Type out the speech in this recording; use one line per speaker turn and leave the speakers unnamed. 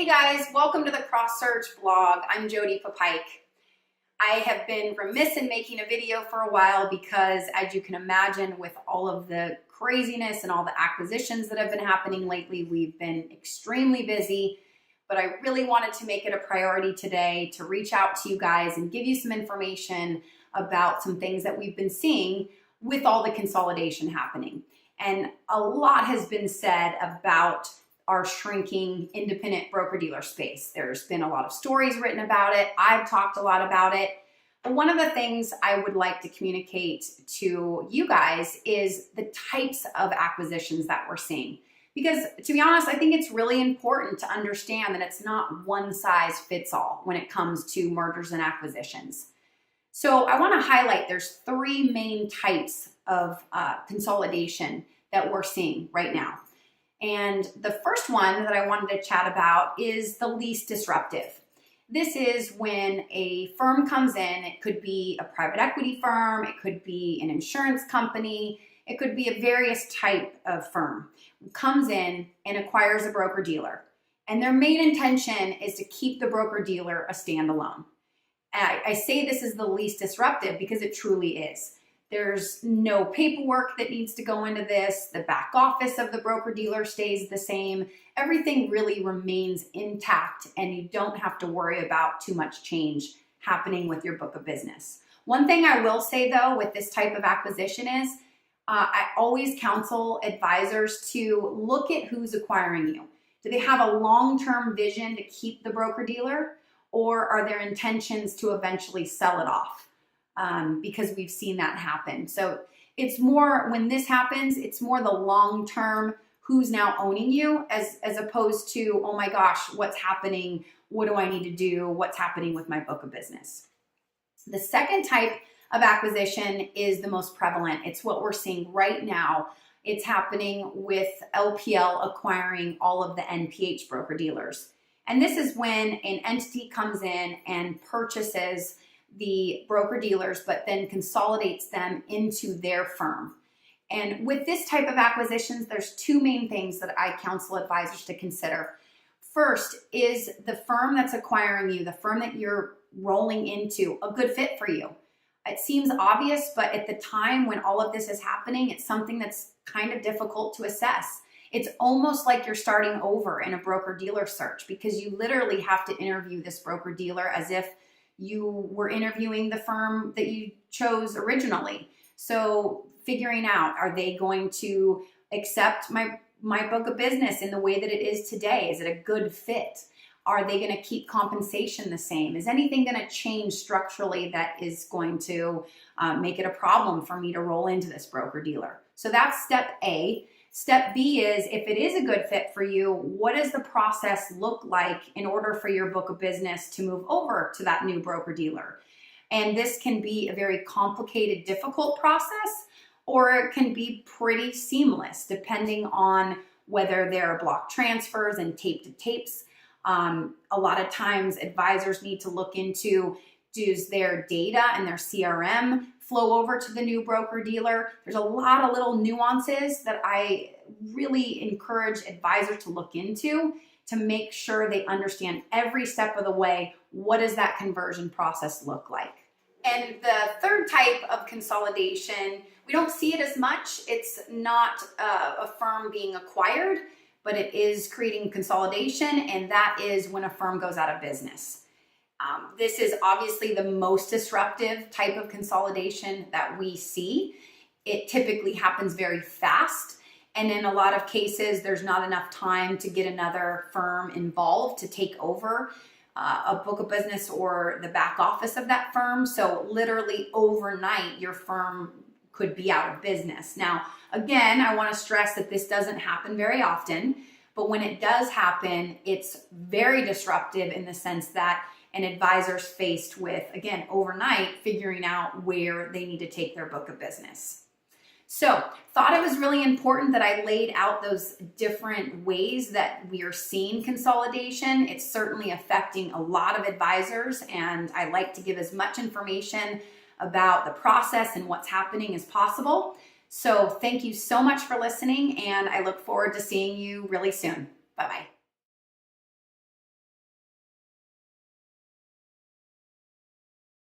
Hey guys, welcome to the Cross Search blog. I'm Jody Papike. I have been remiss in making a video for a while because, as you can imagine, with all of the craziness and all the acquisitions that have been happening lately, we've been extremely busy. But I really wanted to make it a priority today to reach out to you guys and give you some information about some things that we've been seeing with all the consolidation happening. And a lot has been said about our shrinking independent broker-dealer space. There's been a lot of stories written about it. I've talked a lot about it. But one of the things I would like to communicate to you guys is the types of acquisitions that we're seeing. Because to be honest, I think it's really important to understand that it's not one size fits all when it comes to mergers and acquisitions. So I want to highlight there's three main types of consolidation that we're seeing right now. And the first one that I wanted to chat about is the least disruptive. This is when a firm comes in. It could be a private equity firm, it could be an insurance company, it could be a various type of firm, comes in and acquires a broker-dealer. And their main intention is to keep the broker-dealer a standalone. I say this is the least disruptive because it truly is. There's no paperwork that needs to go into this. The back office of the broker-dealer stays the same. Everything really remains intact and you don't have to worry about too much change happening with your book of business. One thing I will say though with this type of acquisition is I always counsel advisors to look at who's acquiring you. Do they have a long-term vision to keep the broker-dealer, or are their intentions to eventually sell it off? Because we've seen that happen. So it's more, when this happens, it's more the long-term who's now owning you as opposed to, oh my gosh, what's happening? What do I need to do? What's happening with my book of business? The second type of acquisition is the most prevalent. It's what we're seeing right now. It's happening with LPL acquiring all of the NPH broker-dealers. And this is when an entity comes in and purchases the broker-dealers, but then consolidates them into their firm. And with this type of acquisitions, there's two main things that I counsel advisors to consider. First, is the firm that's acquiring you, the firm that you're rolling into, a good fit for you? It seems obvious, but at the time when all of this is happening, it's something that's kind of difficult to assess. It's almost like you're starting over in a broker-dealer search because you literally have to interview this broker-dealer as if you were interviewing the firm that you chose originally. So figuring out, are they going to accept my book of business in the way that it is today? Is it a good fit? Are they going to keep compensation the same? Is anything going to change structurally that is going to make it a problem for me to roll into this broker-dealer? So that's step A. Step B is, if it is a good fit for you, what does the process look like in order for your book of business to move over to that new broker-dealer? And this can be a very complicated, difficult process, or it can be pretty seamless depending on whether there are block transfers and tape-to-tapes. A lot of times advisors need to look into, does their data and their CRM flow over to the new broker-dealer? There's a lot of little nuances that I really encourage advisors to look into to make sure they understand every step of the way. What does that conversion process look like? And the third type of consolidation, we don't see it as much. It's not a firm being acquired, but it is creating consolidation, and that is when a firm goes out of business. This is obviously the most disruptive type of consolidation that we see. It typically happens very fast, and in a lot of cases, there's not enough time to get another firm involved to take over a book of business or the back office of that firm. So literally overnight, your firm could be out of business. Now, again, I want to stress that this doesn't happen very often, but when it does happen, it's very disruptive in the sense that an advisor's faced with, again, overnight, figuring out where they need to take their book of business. So, thought it was really important that I laid out those different ways that we are seeing consolidation. It's certainly affecting a lot of advisors, and I like to give as much information about the process and what's happening as possible. So, thank you so much for listening, and I look forward to seeing you really soon. Bye-bye.